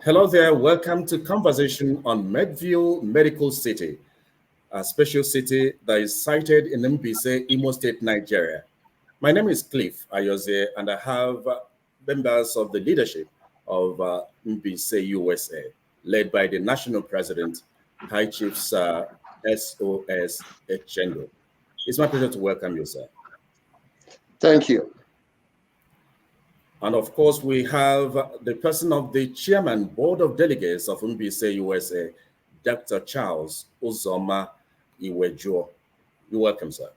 Hello there, welcome to Conversation on Medville Medical City, a special city that is sited in Mbaise, Imo State, Nigeria. My name is Cliff Ayoze, and I have members of the leadership of Mbaise, USA, led by the national president, High Chief Sir S.O.S. Echendu. It's my pleasure to welcome you, sir. Thank you. And of course, we have the person of the chairman, board of delegates of Mbaise, USA, Dr. Charles Uzoma Iwejuo. You're welcome, sir.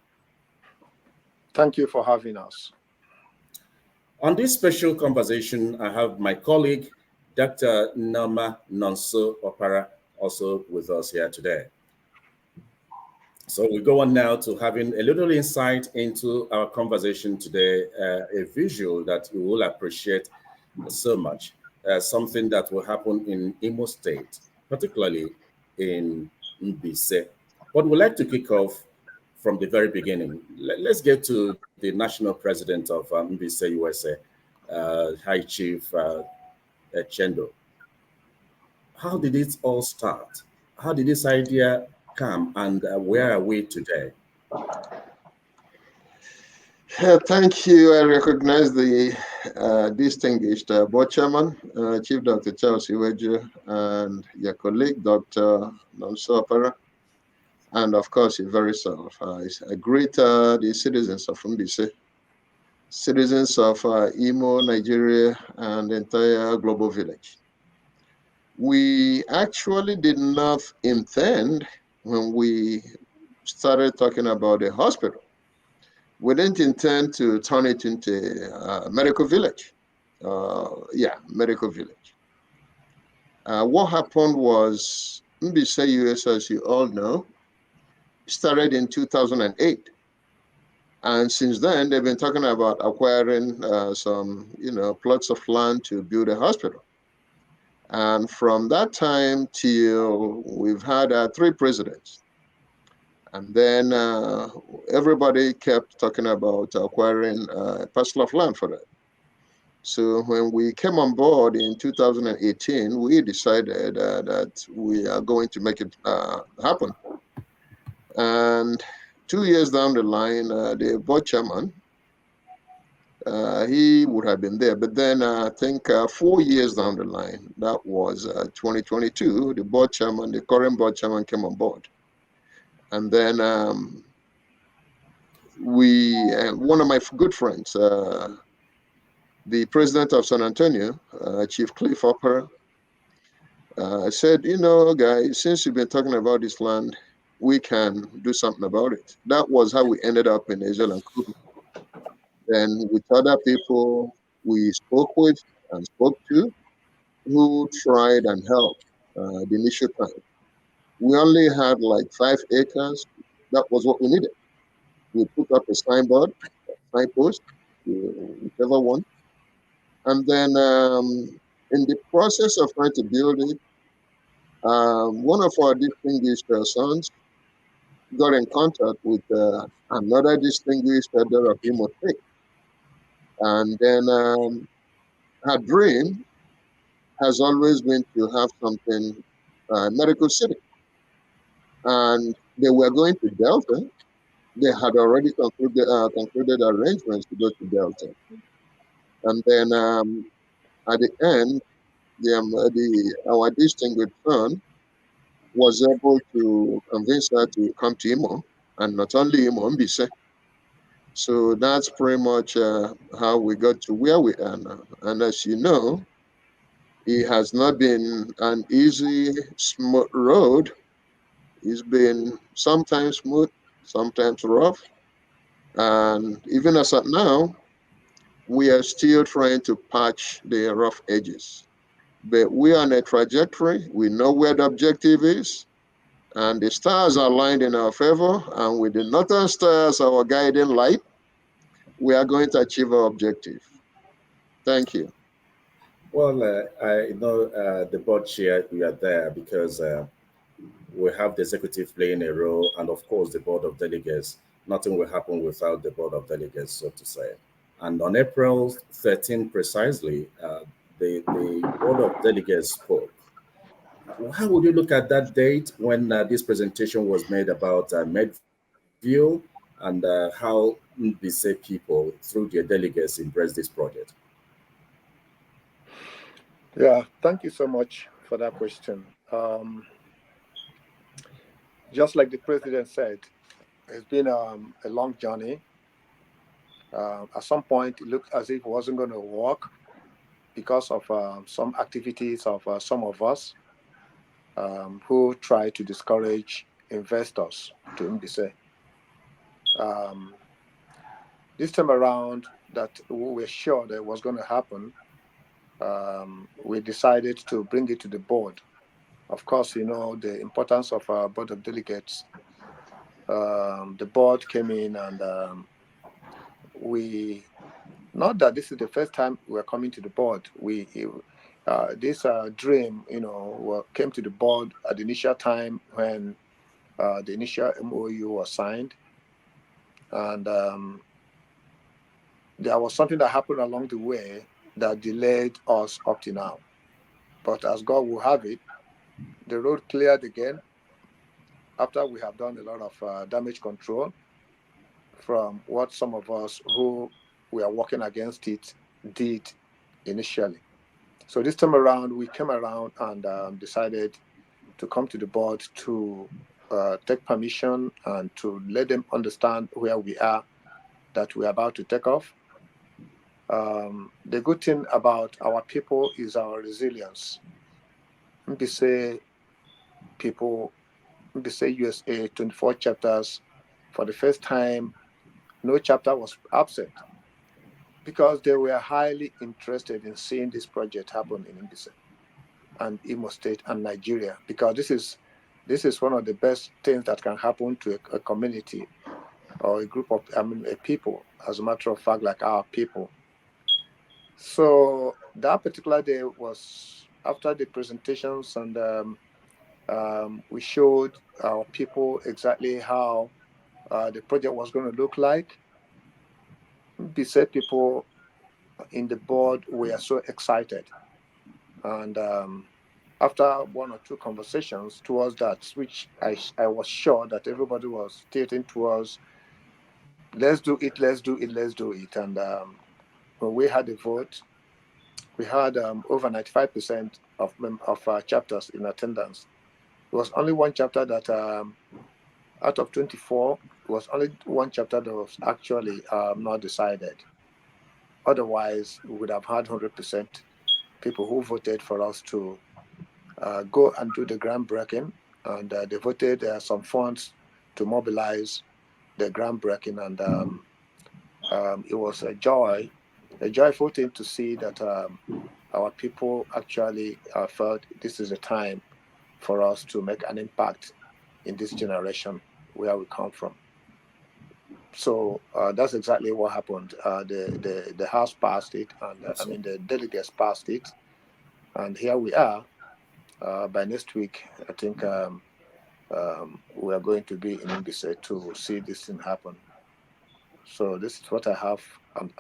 Thank you for having us. On this special conversation, I have my colleague, Dr. Nama Nonso Opara, also with us here today. So we go on now to having a little insight into our conversation today, a visual that you will appreciate so much, something that will happen in Imo State, particularly in Mbaise. But we'd like to kick off from the very beginning. Let's get to the national president of Mbaise, USA, High Chief Echendu. How did it all start? How did this idea come, and where are we today? Thank you. I recognize the distinguished board chairman, Chief Dr. Charles Iwejuo, and your colleague, Dr. Nonso Opara, and of course, your very self. I greet the citizens of Mbaise, citizens of Imo, Nigeria, and the entire global village. We actually did not intend, when we started talking about a hospital, we didn't intend to turn it into a medical village. Medical village. What happened was Mbaise US, as you all know, started in 2008. And since then, they've been talking about acquiring some, plots of land to build a hospital. And from that time till we've had 3 presidents. And then everybody kept talking about acquiring a parcel of land for that. So when we came on board in 2018, we decided that we are going to make it happen. And 2 years down the line, the board chairman, he would have been there. But then I think 4 years down the line, that was 2022, the current board chairman came on board. And then one of my good friends, the president of San Antonio, Chief Cliff Opera, said, guys, since you've been talking about this land, we can do something about it. That was how we ended up in Israel and Kudu. Then with other people we spoke with and spoke to, who tried and helped the initial time. We only had like 5 acres. That was what we needed. We put up a signpost, whichever one. And then in the process of trying to build it, one of our distinguished sons got in contact with another distinguished elder of Imo State. And then her dream has always been to have something medical city. And they were going to Delta. They had already concluded arrangements to go to Delta. And then at the end, our distinguished son was able to convince her to come to Imo, and not only Imo, Mbaise. So that's pretty much how we got to where we are now. And as you know, it has not been an easy, smooth road. It's been sometimes smooth, sometimes rough. And even as of now, we are still trying to patch the rough edges. But we are on a trajectory. We know where the objective is. And the stars are aligned in our favor. And with the northern stars, our guiding light, we are going to achieve our objective. Thank you. Well, I know the board chair, we are there because we have the executive playing a role, and of course the board of delegates. Nothing will happen without the board of delegates, so to say. And on April 13 precisely, the Board of Delegates spoke. How would you look at that date when this presentation was made about Medville and how Mbaise people, through their delegates, embraced this project? Yeah, thank you so much for that question. Just like the president said, it's been a long journey. At some point, it looked as if it wasn't going to work because of some activities of some of us who try to discourage investors to Mbaise. Um, this time around, that we were sure that it was going to happen, we decided to bring it to the board. Of course, you know the importance of our board of delegates. The board came in and we, not that this is the first time we're coming to the board. This dream, came to the board at the initial time when the initial MOU was signed, and there was something that happened along the way that delayed us up to now. But as God will have it, the road cleared again after we have done a lot of damage control from what some of us who were working against it did initially. So this time around, we came around and decided to come to the board to take permission and to let them understand where we are, that we're about to take off. The good thing about our people is our resilience. Mbise people, Mbise USA, 24 chapters. For the first time, no chapter was absent because they were highly interested in seeing this project happen in Mbise and Imo State and Nigeria, because this is one of the best things that can happen to a community or a group of a people, as a matter of fact, like our people. So that particular day was after the presentations, and we showed our people exactly how the project was going to look like. Beside people in the board were so excited, and after one or two conversations towards that, which I was sure that everybody was tilting towards, let's do it, let's do it, let's do it. And when we had a vote, we had over 95% of chapters in attendance. There was only one chapter that, out of 24, it was only one chapter that was actually not decided. Otherwise, we would have had 100% people who voted for us to go and do the groundbreaking, and they voted some funds to mobilize the groundbreaking, and it was a joyful thing to see that our people actually felt this is a time for us to make an impact in this generation where we come from. So that's exactly what happened. The House passed it, and the delegates passed it, and here we are. By next week, I think we are going to be in Mbaise to see this thing happen. So this is what I have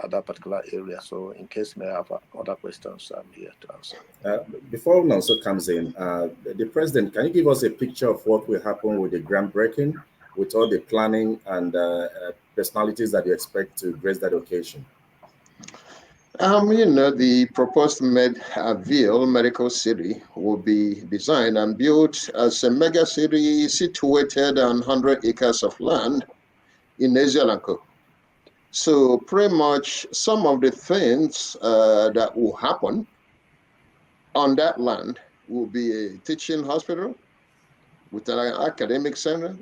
at that particular area. So in case you may have other questions, I'm here to answer. Uh, Before Nonso comes in, the president, can you give us a picture of what will happen with the groundbreaking, with all the planning and personalities that you expect to grace that occasion? The proposed Medville Medical City will be designed and built as a mega city situated on 100 acres of land in Ezealanko. So pretty much some of the things that will happen on that land will be a teaching hospital with an academic center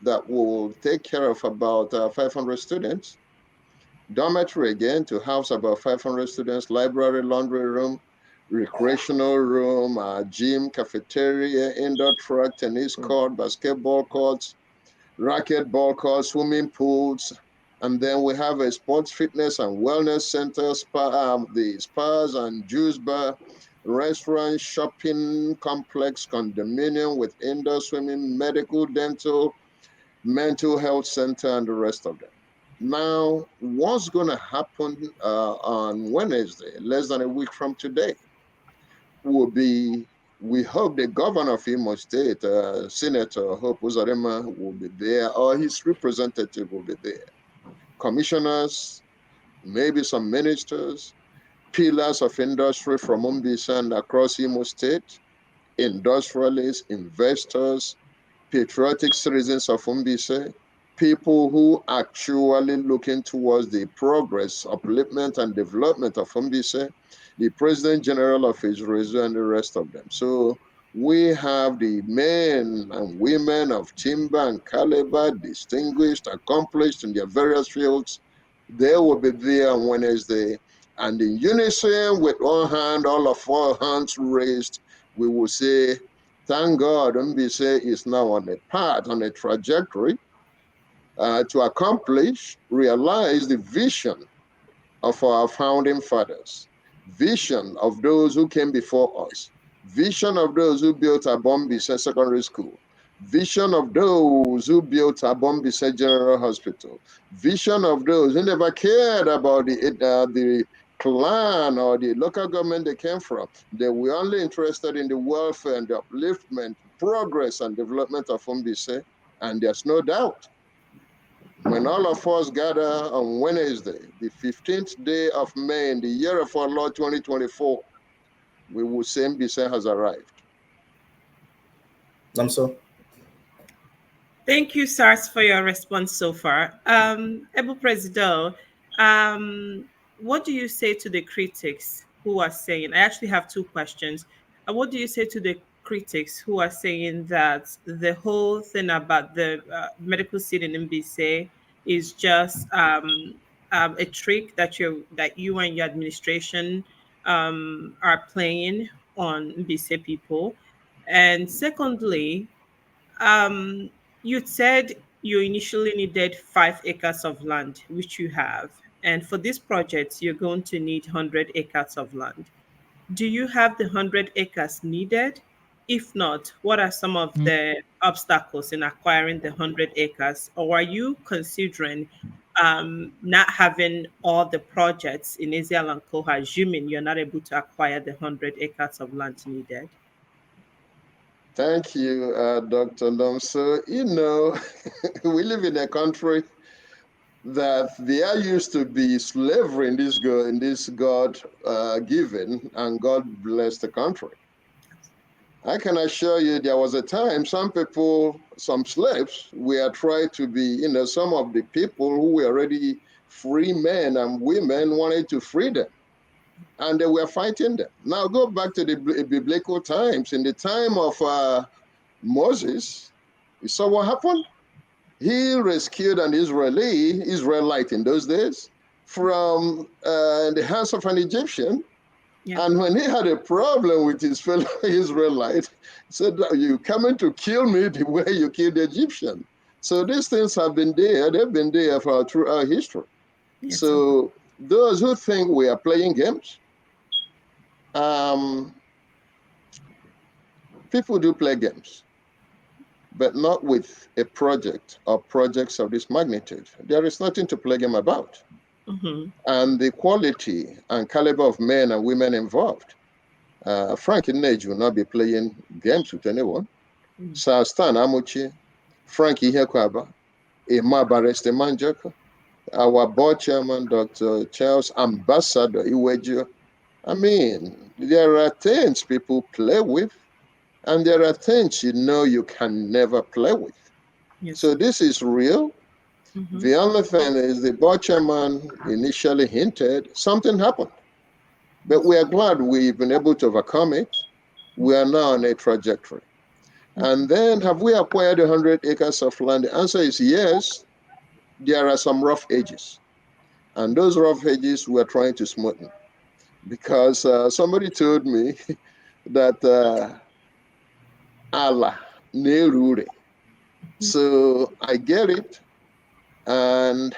that will take care of about 500 students, dormitory again to house about 500 students, library, laundry room, recreational room, gym, cafeteria, indoor track, tennis court, basketball courts, racquetball courts, swimming pools, and then we have a sports fitness and wellness center, the spas and juice bar, restaurant, shopping complex, condominium with indoor swimming, medical, dental, mental health center, and the rest of them. Now, what's going to happen on Wednesday, less than a week from today? will be, we hope the governor of Imo State, Senator Hope Uzodinma, will be there, or his representative will be there. Commissioners, maybe some ministers, pillars of industry from Mbaise and across Imo State, industrialists, investors, patriotic citizens of Mbaise, people who actually looking towards the progress, upliftment, and development of Mbaise, the President General of Iwejuo, and the rest of them. So we have the men and women of timber and caliber, distinguished, accomplished in their various fields. They will be there on Wednesday. And in unison, with one hand, all of our hands raised, we will say, thank God Mbaise is now on a path, on a trajectory to accomplish, realize the vision of our founding fathers, vision of those who came before us, vision of those who built Mbaise Secondary School, vision of those who built Mbaise General Hospital, vision of those who never cared about the clan or the local government they came from. They were only interested in the welfare and the upliftment, progress and development of Mbaise. And there's no doubt, when all of us gather on Wednesday, the 15th day of May in the year of our Lord 2024, we will say Mbaise has arrived. Namso? Thank you, SARS, for your response so far. Ebu Presido, what do you say to the critics who are saying, I actually have two questions. What do you say to the critics who are saying that the whole thing about the medical seat in Mbaise is just a trick that you and your administration are playing on Mbaise people? And secondly, um, you said you initially needed 5 acres of land, which you have. And for this project, you're going to need 100 acres of land. Do you have the 100 acres needed? If not, what are some of the obstacles in acquiring the 100 acres? Or are you considering not having all the projects in Israel and Koha, assuming you're not able to acquire the 100 acres of land needed? Thank you, Dr. Lom. So, we live in a country that there used to be slavery in this God given and God blessed the country. I can assure you there was a time some people, some slaves, were trying to be, some of the people who were already free men and women wanted to free them. And they were fighting them. Now go back to the biblical times. In the time of Moses, you saw what happened? He rescued an Israelite in those days, from the hands of an Egyptian. Yeah. And when he had a problem with his fellow Israelite, he said, "You coming to kill me the way you killed the Egyptian." So these things have been there. They've been there through our history. Yes, So those who think we are playing games, people do play games, but not with a project or projects of this magnitude. There is nothing to play game about. Mm-hmm. And the quality and caliber of men and women involved. Frank Iwejuo will not be playing games with anyone. Sir Stan Amuchi, Frank Ihekwaba, Emma Bareste Manjoko, our board chairman, Dr. Charles Ambassador Iwejuo. I mean, there are things people play with, and there are things you can never play with. Yes. So this is real. Mm-hmm. The only thing is the board chairman initially hinted something happened. But we are glad we've been able to overcome it. We are now on a trajectory. And then have we acquired 100 acres of land? The answer is yes. There are some rough edges. And those rough edges we're trying to smoothen. Because somebody told me that Allah, Nerure. So I get it. And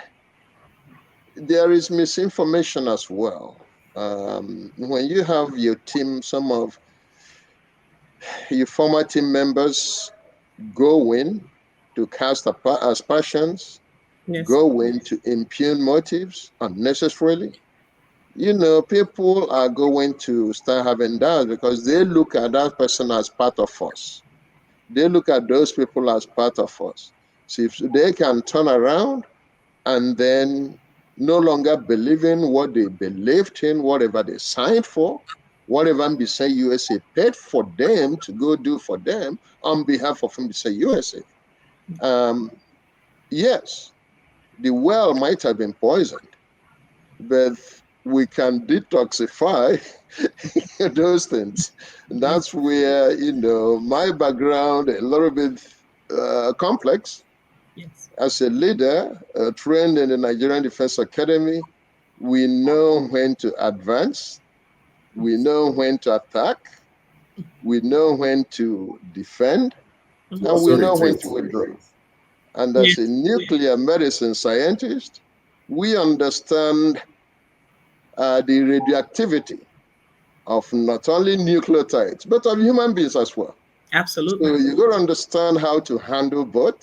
there is misinformation as well. When you have your team, some of your former team members go in to cast aspersions, Yes. go in to impugn motives unnecessarily, people are going to start having doubts because they look at that person as part of us. They look at those people as part of us. So if they can turn around and then no longer believe in what they believed in, whatever they signed for, whatever Mbaise USA paid for them to go do for them on behalf of Mbaise USA. Yes, the well might have been poisoned, but we can detoxify those things. And Yes. that's where, my background a little bit complex. Yes. As a leader, trained in the Nigerian Defense Academy, we know when to advance, we know when to attack, we know when to defend, To and we also know when retreat. to withdraw. And as a Yes. nuclear medicine scientist, we understand the radioactivity of not only nucleotides, but of human beings as well. Absolutely. So you got to understand how to handle both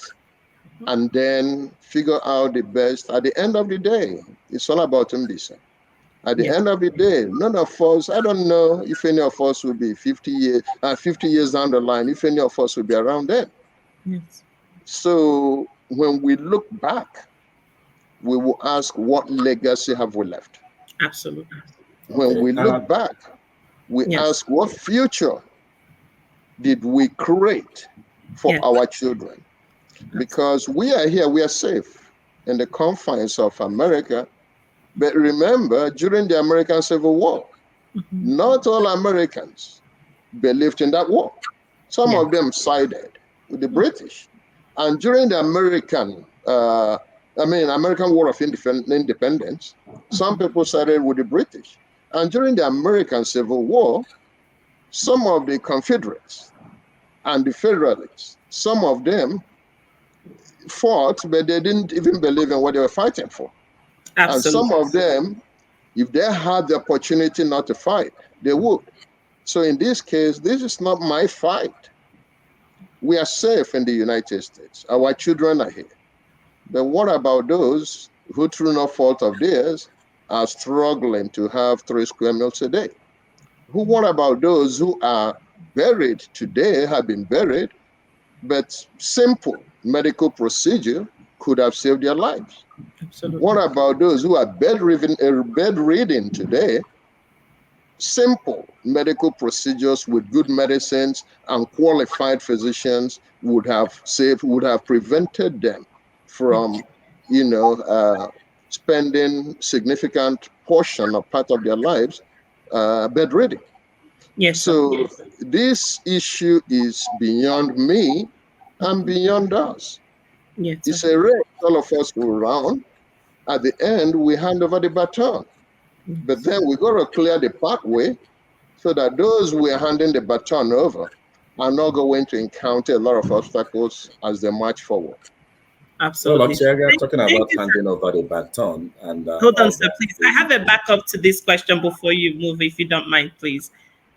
and then figure out the best. At the end of the day, it's all about Mbaise. At the Yes. end of the day, none of us, I don't know if any of us will be 50 years down the line, if any of us will be around then. Yes. So when we look back, we will ask, what legacy have we left? Absolutely. When Okay. we look back, we Yes. ask, what future did we create for Yes. our children? Absolutely. Because we are here, we are safe in the confines of America. But remember, during the American Civil War, Mhm. not all Americans believed in that war. Some Yes. of them sided with the British. And during the American War of Independence, some people sided with the British. And during the American Civil War, some of the Confederates and the Federalists, some of them fought, but they didn't even believe in what they were fighting for. And some Absolutely. of them, if they had the opportunity not to fight, they would. So in this case, this is not my fight. We are safe in the United States. Our children are here. But what about those who, through no fault of theirs, are struggling to have 3 square meals a day? What about those who are buried today, have been buried, but simple medical procedure could have saved their lives? What Absolutely. about those who are bedridden today? Simple medical procedures with good medicines and qualified physicians would have prevented them from, spending significant portion or part of their lives bedridden. Yes, sir. So this issue is beyond me and beyond us. Yes, sir. It's a race all of us will run. At the end, we hand over the baton. But Yes. then we got to clear the pathway so that those we're handing the baton over are not going to encounter a lot of obstacles as they march forward. Well, Absolutely. Ochiaga, talking Thank about you, sir. handing over the baton and Hold on, all sir, that. please. I have a backup to this question before you move, if you don't mind, please.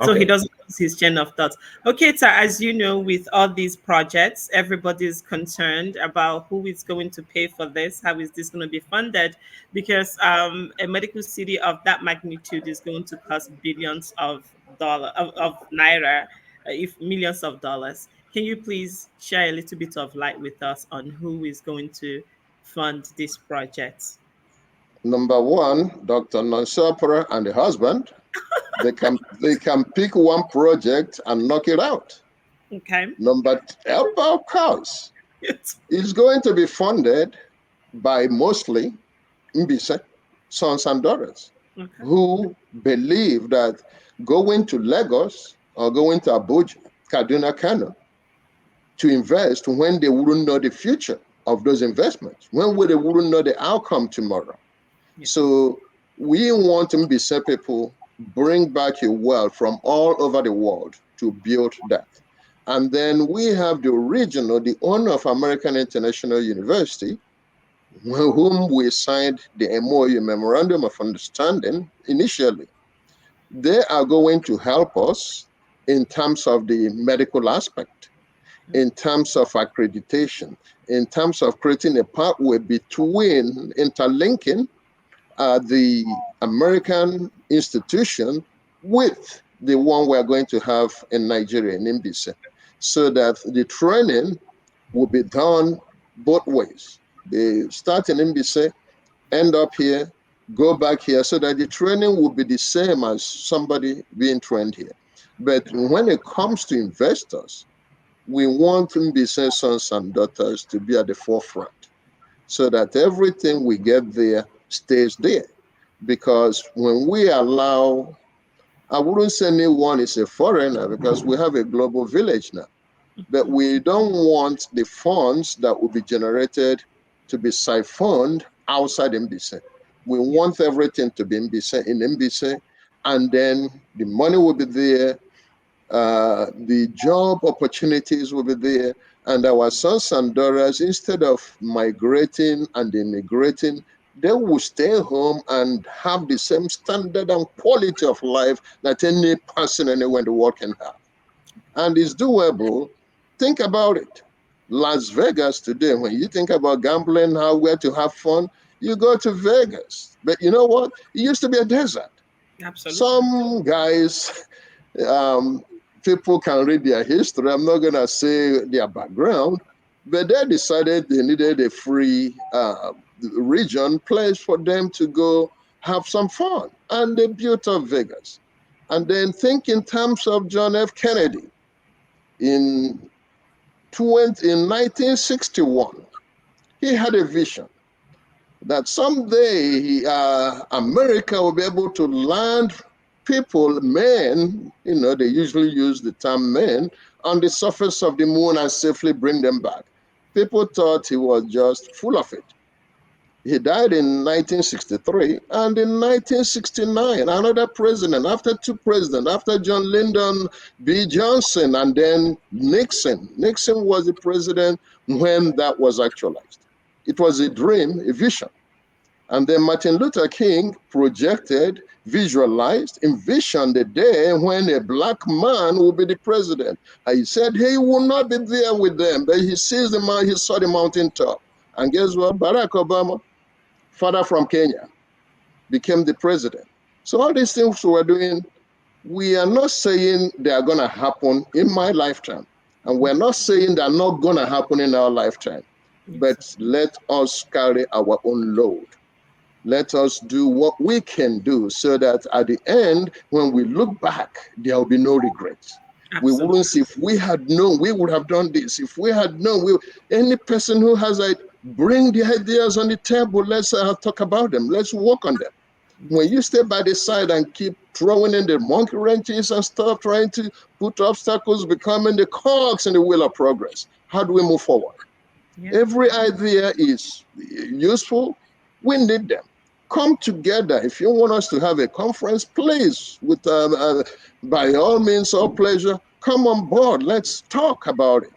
So he Okay. doesn't lose his chain of thoughts. Okay, sir, as you know, with all these projects, everybody is concerned about who is going to pay for this, how is this going to be funded, because a medical city of that magnitude is going to cost billions of of naira, if millions of dollars. Can you please share a little bit of light with us on who is going to fund this project? Number one, Dr. Nansapura and the husband, they can pick one project and knock it out. Okay. Number two, of course, Yes. it's going to be funded by mostly Mbaise sons and daughters Okay. who believe that going to Lagos or going to Abuja, Kaduna, Kano to invest when they wouldn't know the future of those investments, when they wouldn't know the outcome tomorrow. Yes. So we want Mbise people bring back a well from all over the world to build that. And then we have the original, the owner of American International University, whom we signed the MOU, Memorandum of Understanding, initially. They are going to help us in terms of the medical aspect, in terms of accreditation, in terms of creating a pathway between interlinking the American institution with the one we're going to have in Nigeria, in Mbaise, so that the training will be done both ways. They start in Mbaise, end up here, go back here, so that the training will be the same as somebody being trained here. But when it comes to investors, we want Mbaise sons and daughters to be at the forefront so that everything we get there stays there. Because when we allow, I wouldn't say anyone is a foreigner because we have a global village now, but we don't want the funds that will be generated to be siphoned outside Mbaise. We Yeah. want everything to be in Mbaise, and then the money will be there, the job opportunities will be there, and our sons and daughters, instead of migrating and immigrating, they will stay home and have the same standard and quality of life that any person anywhere in the world can have. And it's doable. Think about it. Las Vegas today, when you think about gambling, how where to have fun, you go to Vegas. But you know what? It used to be a desert. Absolutely. Some guys, um, people can read their history. I'm not going to say their background, but they decided they needed a free region, place for them to go have some fun. And they built up Vegas. And then think in terms of John F. Kennedy in, in 1961. He had a vision that someday America will be able to land people, men, they usually use the term men, on the surface of the moon and safely bring them back. People thought he was just full of it. He died in 1963, and in 1969, another president, after two presidents, after John Lyndon B. Johnson, and then Nixon. Nixon was the president when that was actualized. It was a dream, a vision. And then Martin Luther King projected, visualized, envisioned the day when a black man will be the president. And he said he will not be there with them, but he sees the man, he saw the mountaintop. And guess what? Barack Obama, father from Kenya, became the president. So all these things we're doing, we are not saying they are going to happen in my lifetime. And we're not saying they're not going to happen in our lifetime. But Yes. let us carry our own load. Let us do what we can do so that at the end, when we look back, there will be no regrets. We wouldn't Absolutely. say, if we had known, we would have done this. If we had known, any person who has bring the ideas on the table. Let's talk about them. Let's work on them. When you stay by the side and keep throwing in the monkey wrenches and stuff, trying to put obstacles, becoming the cogs in the wheel of progress, how do we move forward? Yeah. Every idea is useful. We need them. Come together. If you want us to have a conference, please, by all means, all pleasure, come on board. Let's talk about it.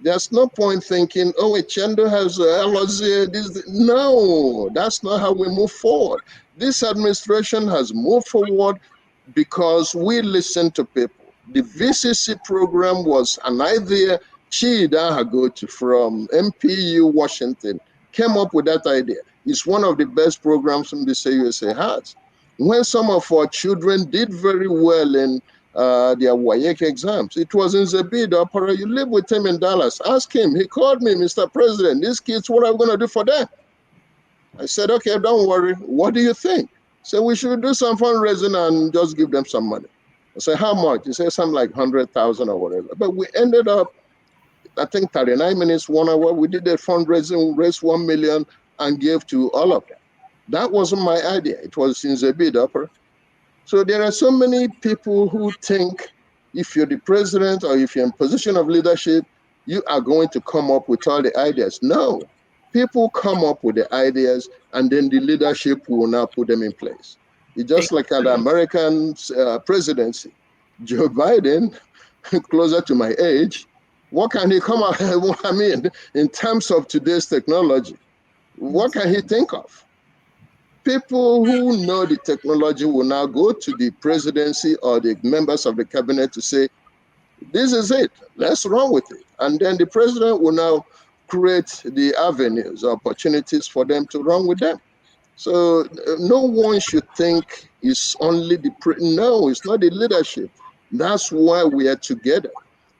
There's no point thinking, oh, Echendu has LOZ. No, that's not how we move forward. This administration has moved forward because we listen to people. The VCC program was an idea. Chida Hagotu from MPU Washington came up with that idea. It's one of the best programs the USA has. When some of our children did very well in their WAEC exams, it was in Zebid Opera. You live with him in Dallas. Ask him. He called me, Mr. President. These kids, what are we going to do for them? I said, okay, don't worry. What do you think? So we should do some fundraising and just give them some money. I said, how much? He said something like 100,000 or whatever. But we ended up, I think 39 minutes, 1 hour. We did a fundraising, raised 1 million and gave to all of them. That wasn't my idea. It was in the bid upper. So there are so many people who think if you're the president or if you're in position of leadership, you are going to come up with all the ideas. No, people come up with the ideas and then the leadership will now put them in place. It's Thank just like you an so much. American presidency. Joe Biden, closer to my age, what can he come up? I mean, in terms of today's technology, what Yes. can he think of? People who know the technology will now go to the presidency or the members of the cabinet to say, this is it, let's run with it. And then the president will now create the avenues, opportunities for them to run with them. So no one should think it's only no, it's not the leadership. That's why we are together.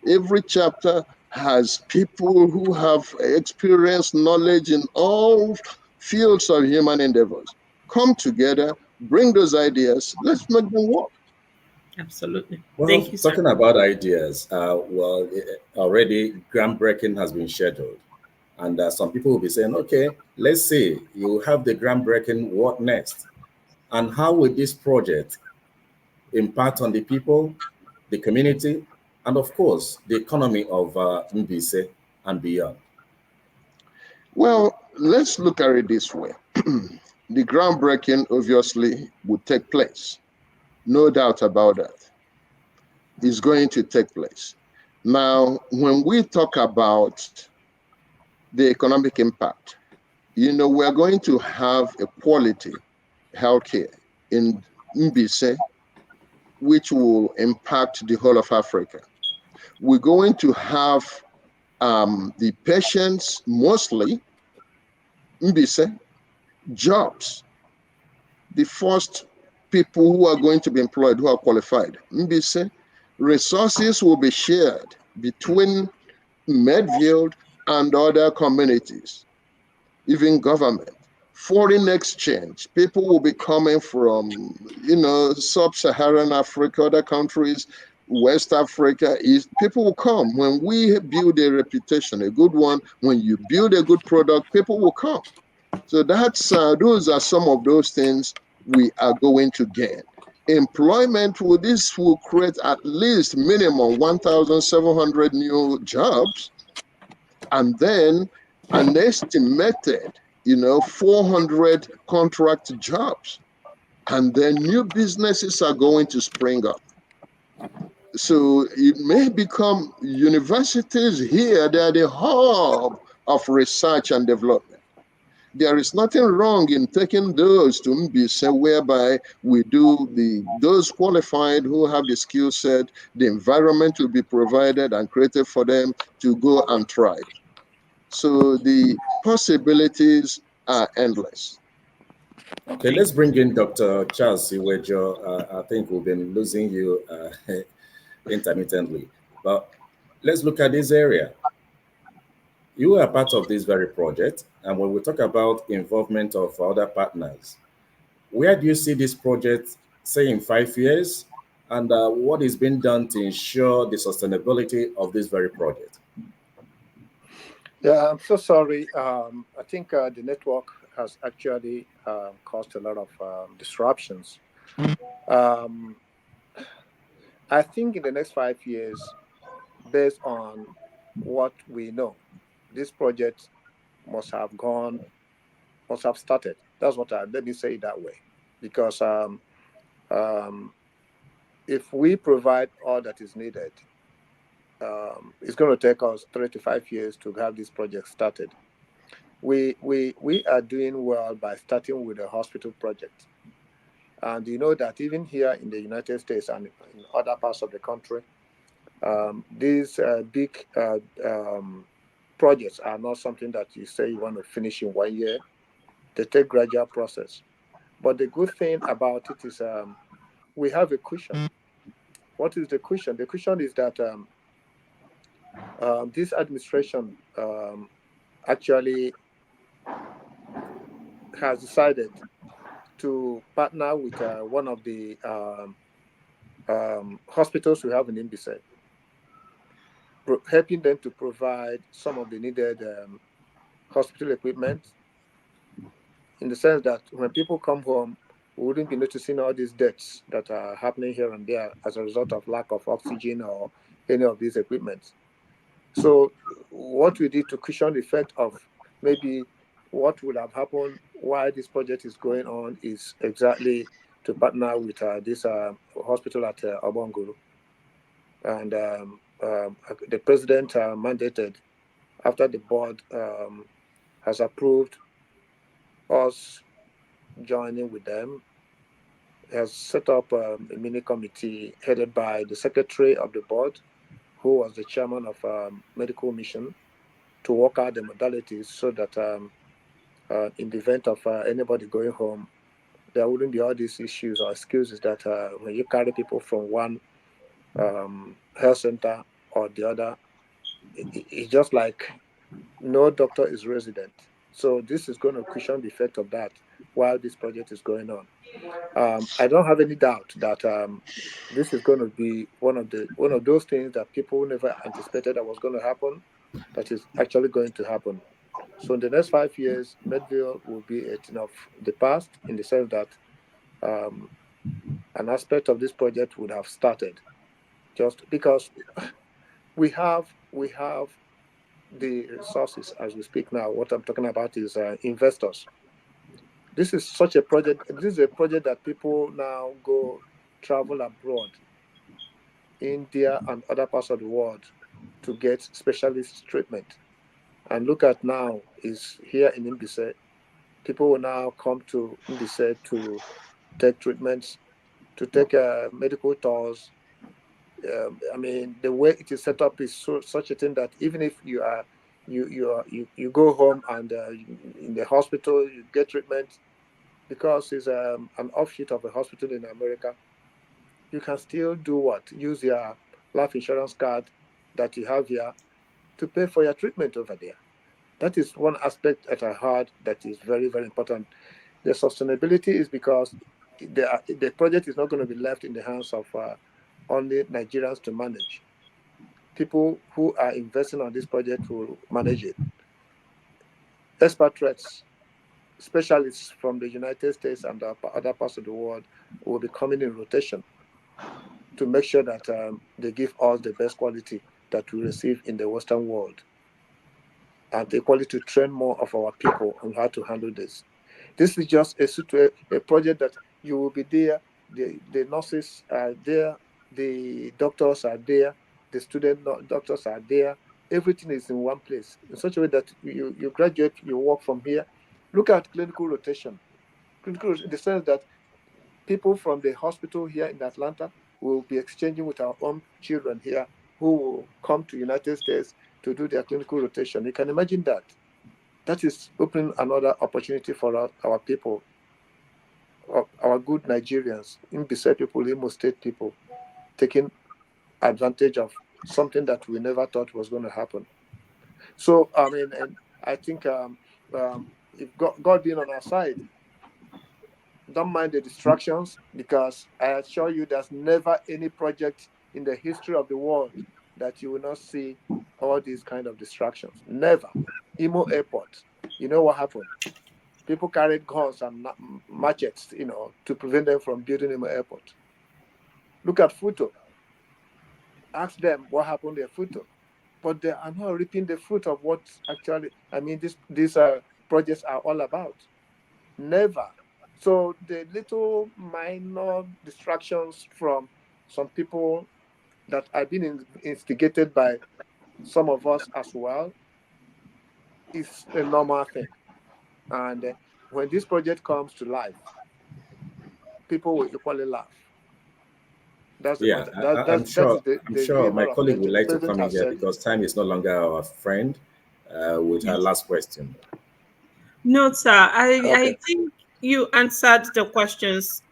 Every chapter has people who have experience, knowledge in all fields of human endeavors. Come together, bring those ideas, let's make them work. Absolutely. Well, Thank you, sir. talking about ideas, already groundbreaking has been scheduled. And some people will be saying, okay, let's see, you have the groundbreaking, what next? And how will this project impact on the people, the community, and of course, the economy of Mbaise and beyond? Well, let's look at it this way. The groundbreaking obviously would take place. No doubt about that. It's going to take place. Now, when we talk about the economic impact, we are going to have a quality healthcare in Mbaise, which will impact the whole of Africa. We're going to have the patients, mostly Mbaise, jobs. The first people who are going to be employed who are qualified. Mbaise, resources will be shared between Medville and other communities, even government. Foreign exchange. People will be coming from, sub-Saharan Africa, other countries, West Africa. People will come. When we build a reputation, a good one, when you build a good product, people will come. So those are some of those things we are going to gain. Employment, this will create at least minimum 1,700 new jobs, and then an estimated 400 contract jobs, and then new businesses are going to spring up. So it may become universities here, they are the hub of research and development. There is nothing wrong in taking those to Mbaise, whereby we do those qualified who have the skill set, the environment will be provided and created for them to go and thrive. So the possibilities are endless. Okay, let's bring in Dr. Charles Iwejuo. I think we've been losing you intermittently, but let's look at this area. You are part of this very project, and when we talk about involvement of other partners, where do you see this project, say, in 5 years, and what is being done to ensure the sustainability of this very project? Yeah, I'm so sorry. I think the network has actually caused a lot of disruptions. Um, I think in the next 5 years, based on what we know, this project must have started. That's what let me say it that way. Because um, if we provide all that is needed, it's going to take us 3 to 5 years to have this project started. We are doing well by starting with a hospital project. And you know that even here in the United States and in other parts of the country, these big projects are not something that you say you want to finish in 1 year. They take gradual process. But the good thing about it is we have a cushion. What is the cushion? The cushion is that this administration actually has decided to partner with one of the hospitals we have in Mbaise, helping them to provide some of the needed hospital equipment, in the sense that when people come home, we wouldn't be noticing all these deaths that are happening here and there as a result of lack of oxygen or any of these equipments. So what we did to cushion the effect of maybe what would have happened while this project is going on is exactly to partner with this hospital at Obonguru. And the president mandated, after the board has approved us joining with them, has set up a mini committee headed by the secretary of the board, who was the chairman of medical mission, to work out the modalities so that in the event of anybody going home, there wouldn't be all these issues or excuses that when you carry people from one health center or the other, it's just like no doctor is resident. So this is going to cushion the effect of that while this project is going on. I don't have any doubt that this is going to be one of those things that people never anticipated that was going to happen, that is actually going to happen. So in the next 5 years, Medville will be a thing of the past in the sense that um, an aspect of this project would have started just because we have the resources as we speak now. What I'm talking about is investors. This is such a project. This is a project that people now go travel abroad, India and other parts of the world, to get specialist treatment. And look at now is here in Mbaise. People will now come to Mbaise to take treatments, to take medical tours. I mean, the way it is set up is such a thing that even if you go home and in the hospital you get treatment because it's an offshoot of a hospital in America, you can still do what? Use your life insurance card that you have here to pay for your treatment over there. That is one aspect that I heard that is very, very important. The sustainability is because the project is not going to be left in the hands of only Nigerians to manage. People who are investing on this project will manage it. Expatriates, specialists from the United States and other parts of the world will be coming in rotation to make sure that they give us the best quality that we receive in the Western world, and equally to train more of our people on how to handle this. This is just a project that you will be there, the nurses are there, the doctors are there, the doctors are there. Everything is in one place in such a way that you graduate, you work from here. Look at clinical rotation. In the sense that people from the hospital here in Atlanta will be exchanging with our own children here who will come to United States to do their clinical rotation. You can imagine that. That is opening another opportunity for our people, our good Nigerians, in beside people, Imo State people, taking advantage of something that we never thought was going to happen. So, I mean, and I think if God being on our side, don't mind the distractions because I assure you there's never any project in the history of the world that you will not see all these kind of distractions. Never. Imo Airport, you know what happened? People carried guns and machetes, to prevent them from building Imo Airport. Look at Futo. Ask them what happened at Futo. But they are not reaping the fruit of what actually, I mean, these projects are all about. Never. So the little minor distractions from some people that have been instigated by some of us as well is a normal thing. And when this project comes to life, people will equally laugh. That's the Yeah, matter. That is I'm the sure my humor of colleague would nature. The like to president come in has here said it. because time is no longer our friend with her last question. No, sir. I Okay. think you answered the questions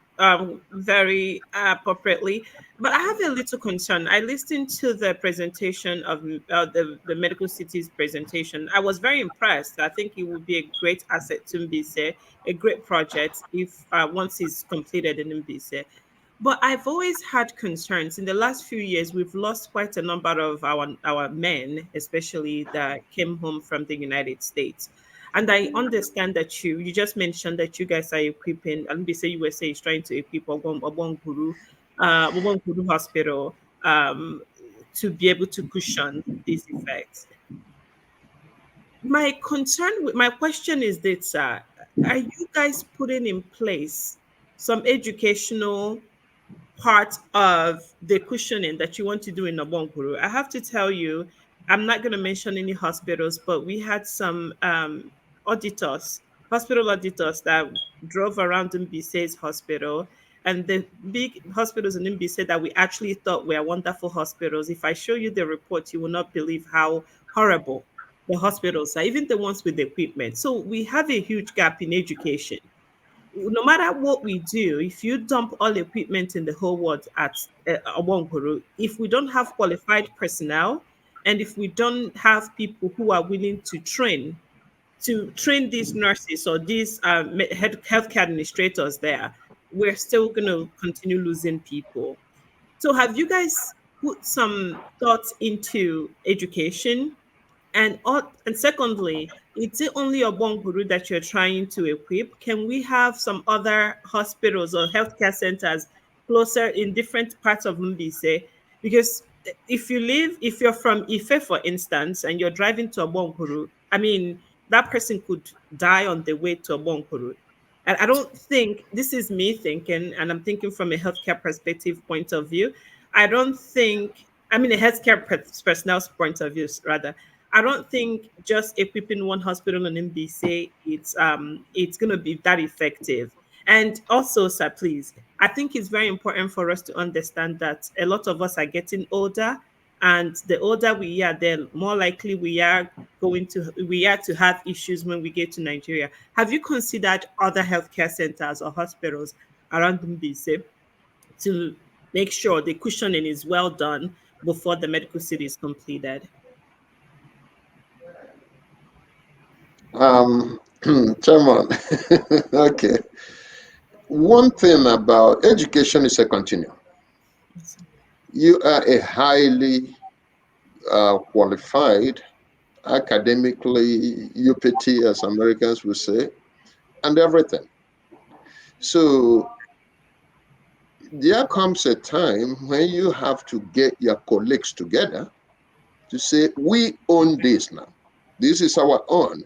very appropriately, but I have a little concern. I listened to the presentation of the Medical Cities presentation. I was very impressed. I think it would be a great asset to Mbise, a great project if once it's completed in Mbise. But I've always had concerns. In the last few years, we've lost quite a number of our men, especially that came home from the United States. And I understand that you just mentioned that you guys are equipping, and they say USA is trying to equip Obon Guru Hospital to be able to cushion these effects. My question is this, are you guys putting in place some educational part of the cushioning that you want to do in Obonkuru? I have to tell you, I'm not going to mention any hospitals, but we had some auditors, hospital auditors that drove around Mbise's hospital, and the big hospitals in Mbise that we actually thought were wonderful hospitals. If I show you the report, you will not believe how horrible the hospitals are, even the ones with the equipment. So we have a huge gap in education. No matter what we do, if you dump all equipment in the whole world at Awonguru, if we don't have qualified personnel and if we don't have people who are willing to train these nurses or these healthcare administrators there, we're still going to continue losing people. So, have you guys put some thoughts into education? And secondly, is it only Obonguru that you're trying to equip? Can we have some other hospitals or healthcare centers closer in different parts of Mbaise? Because if you're from Ife, for instance, and you're driving to Obonguru, I mean, that person could die on the way to Obonguru. And I don't think, this is me thinking, and I'm thinking from a healthcare perspective point of view. I don't think, I mean, a healthcare personnel's point of view, rather. I don't think just equipping one hospital in MBC it's going to be that effective. And also, sir, please, I think it's very important for us to understand that a lot of us are getting older, and the older we are, the more likely we are to have issues when we get to Nigeria. Have you considered other healthcare centers or hospitals around MBC to make sure the cushioning is well done before the medical city is completed? Chairman, okay. One thing about education is a continuum. You are a highly qualified, academically UPT, as Americans would say, and everything. So there comes a time when you have to get your colleagues together to say, we own this now. This is our own.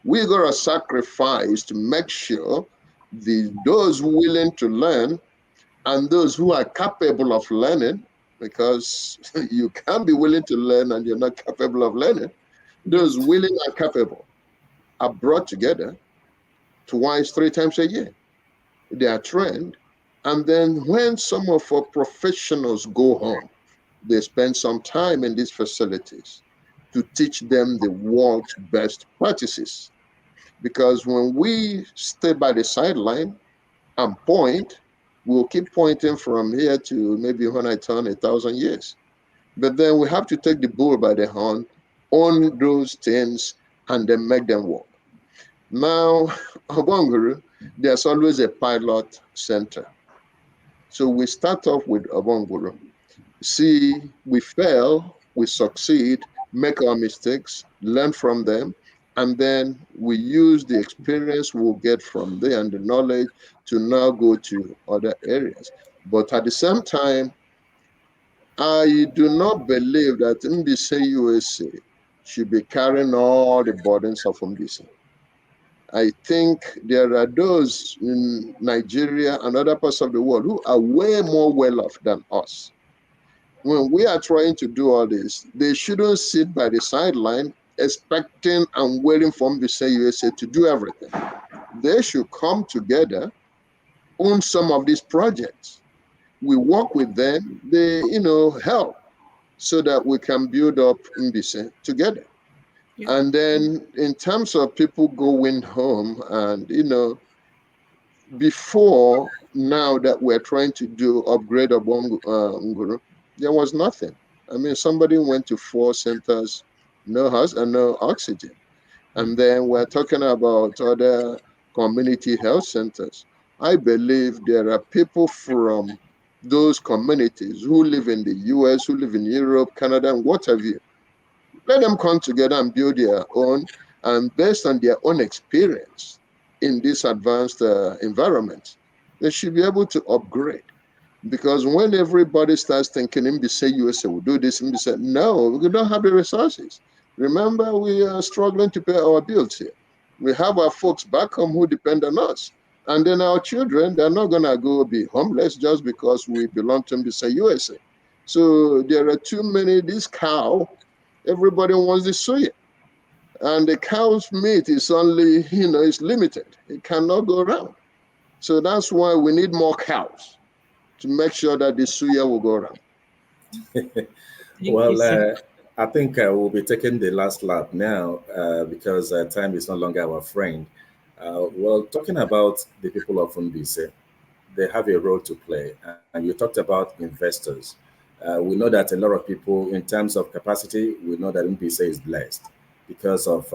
We got to sacrifice to make sure those willing to learn and those who are capable of learning, because you can't be willing to learn and you're not capable of learning, those Yes. willing and capable are brought together twice, 3 times a year. They are trained. And then when some of our professionals go home, they spend some time in these facilities to teach them the world's best practices. Because when we stay by the sideline and point, we'll keep pointing from here to maybe when I turn 1,000 years. But then we have to take the bull by the horn, own those things, and then make them work. Now, Obonguru, there's always a pilot center. So we start off with Obonguru. See, we fail, we succeed, make our mistakes, learn from them, and then we use the experience we'll get from there and the knowledge to now go to other areas. But at the same time, I do not believe that Mbaise USA should be carrying all the burdens of Mbaise. I think there are those in Nigeria and other parts of the world who are way more well off than us. When we are trying to do all this, they shouldn't sit by the sideline expecting and waiting for Mbaise USA to do everything. They should come together on some of these projects. We work with them, they help so that we can build up Mbaise together. Yeah. And then in terms of people going home and before now that we're trying to do upgrade of Nguru, there was nothing. I mean, somebody went to 4 centers, no house and no oxygen. And then we're talking about other community health centers. I believe there are people from those communities who live in the US, who live in Europe, Canada, and what have you. Let them come together and build their own, and based on their own experience in this advanced environment, they should be able to upgrade. Because when everybody starts thinking, Mbaise USA will do this, Mbaise, no, we don't have the resources. Remember, we are struggling to pay our bills here. We have our folks back home who depend on us. And then our children, they're not going to go be homeless just because we belong to Mbaise USA. So there are too many, this cow, everybody wants the suya. And the cow's meat is only, it's limited. It cannot go around. So that's why we need more cows to make sure that the suya will go around. Thank you, Well, sir. I think we'll be taking the last lap now because time is no longer our friend. Well, talking about the people of Mbaise, they have a role to play. And you talked about investors. We know that a lot of people, in terms of capacity, we know that MPC is blessed because of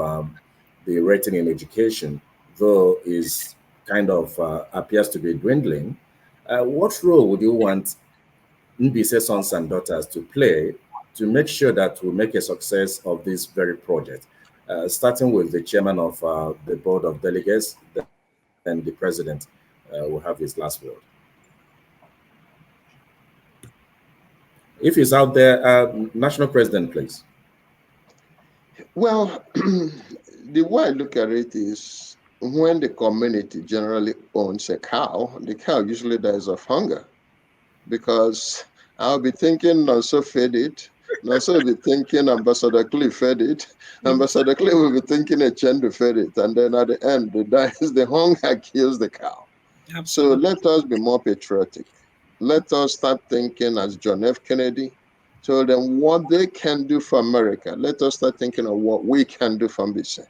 the rating in education, though is kind of appears to be dwindling. What role would you want MPC sons and daughters to play to make sure that we make a success of this very project? Starting with the chairman of the board of delegates, then the president will have his last word. If he's out there, national president, please. Well, the way I look at it is when the community generally owns a cow, the cow usually dies of hunger because I'll be thinking Nonso fed it. Nonso will be thinking Ambassador Cliff fed it. Ambassador Cliff will be thinking Echendu fed it. And then at the end, the hunger kills the cow. So Absolutely. let us be more patriotic. Let us start thinking as John F. Kennedy told them what they can do for America. Let us start thinking of what we can do for Mbaise.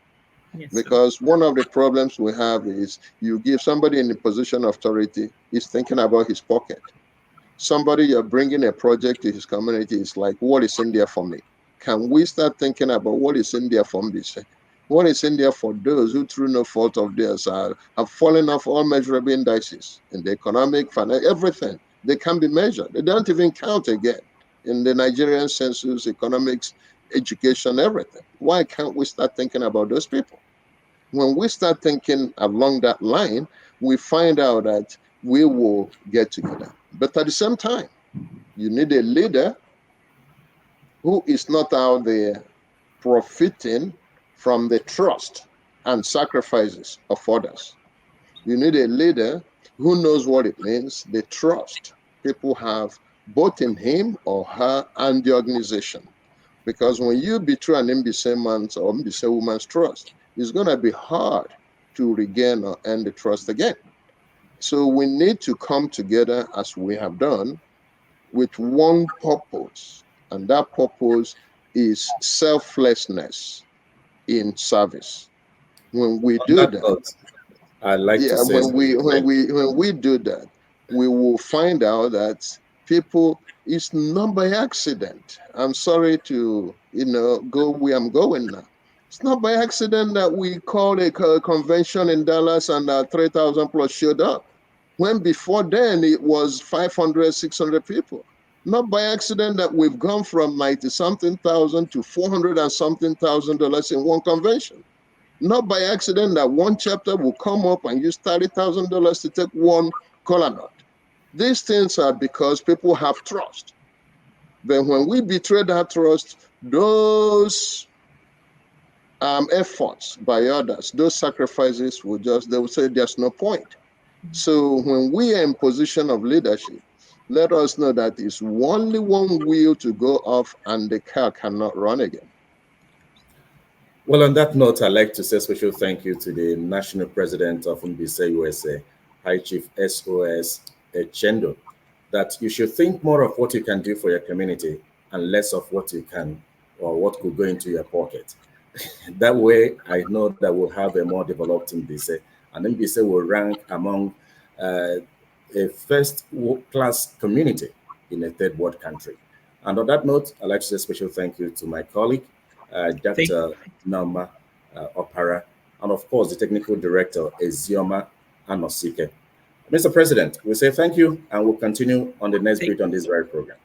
Yes, sir. Because one of the problems we have is you give somebody in a position of authority, he's thinking about his pocket. Somebody you're bringing a project to his community is like, what is in there for me? Can we start thinking about what is in there for Mbaise? What is in there for those who, through no fault of theirs, have fallen off all measurable indices in the economic, financial, everything? They can be measured. They don't even count again in the Nigerian census, economics, education, everything. Why can't we start thinking about those people? When we start thinking along that line, we find out that we will get together. But at the same time, you need a leader who is not out there profiting from the trust and sacrifices of others. You need a leader who knows what it means, the trust people have both in him or her and the organization. Because when you betray an MBC man's or MBC woman's trust, it's going to be hard to regain or earn the trust again. So we need to come together as we have done with one purpose, and that purpose is selflessness in service. When we On do that that, note, I'd like to yeah, say special thank you. when we do that, we will find out that people, it's not by accident. I'm sorry to go where I'm going now. It's not by accident that we called a convention in Dallas and 3,000 plus showed up, when before then it was 500, 600 people. Not by accident that we've gone from 90 something thousand to 400 and something $1,000 in one convention. Not by accident that one chapter will come up and use $30,000 to take one kola nut. These things are because people have trust. But when we betray that trust, those efforts by others, those sacrifices they will say there's no point. So when we are in position of leadership, let us know that it's only one wheel to go off and the car cannot run again. Well, on that note, I'd like to say special thank you to the National President of Mbaise USA, High Chief S.O.S. Echendu, that you should think more of what you can do for your community and less of what you can or what could go into your pocket. That way, I know that we'll have a more developed Mbaise, and Mbaise will rank among uh, a first class community in a third world country. And on that note, I'd like to say special thank you to my colleague, Thank Dr. Nama Opara, and of course, the technical director, Ezioma Anosike. Mr. President, we say thank you, and we'll continue on the next thank bit on this very program.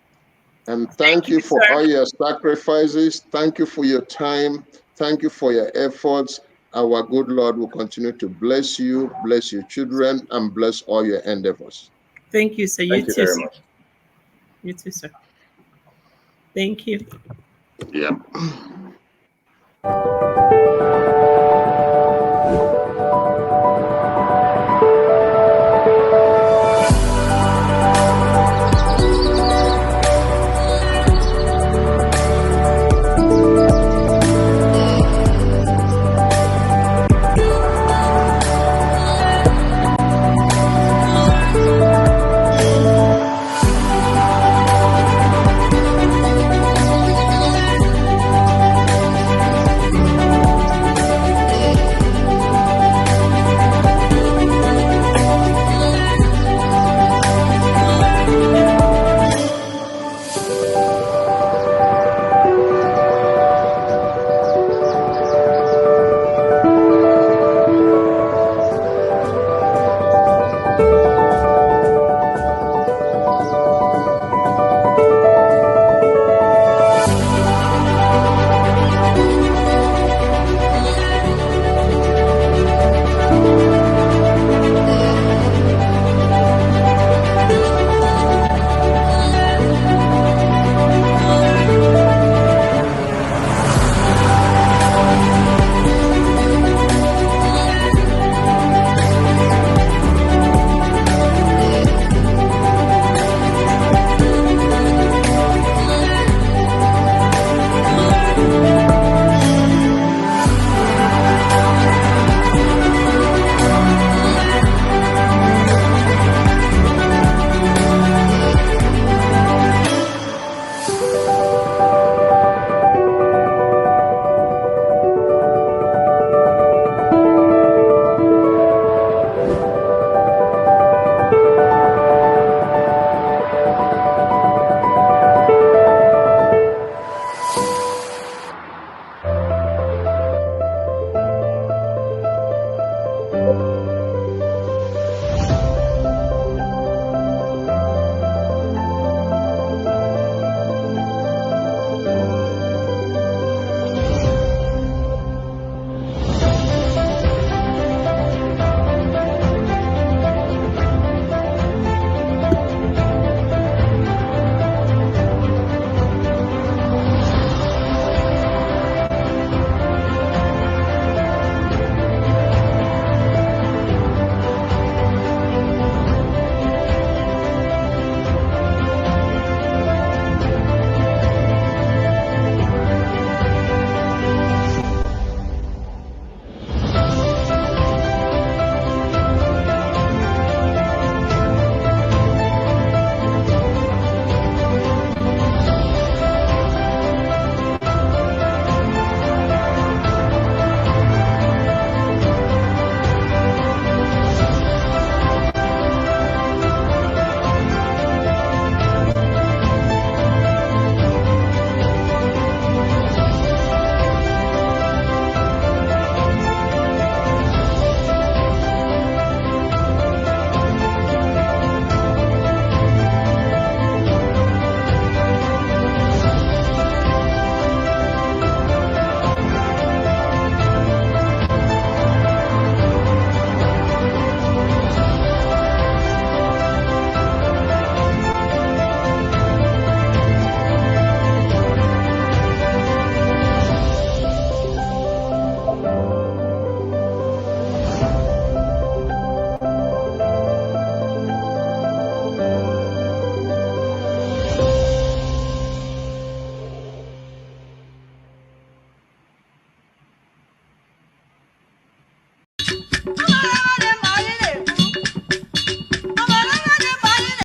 And thank thank you, you for sir. all your sacrifices. Thank you for your time. Thank you for your efforts. Our good Lord will continue to bless you, bless your children, and bless all your endeavors. Thank you, sir. You Thank you too, very sir. much. You too, sir. Thank you. Yeah.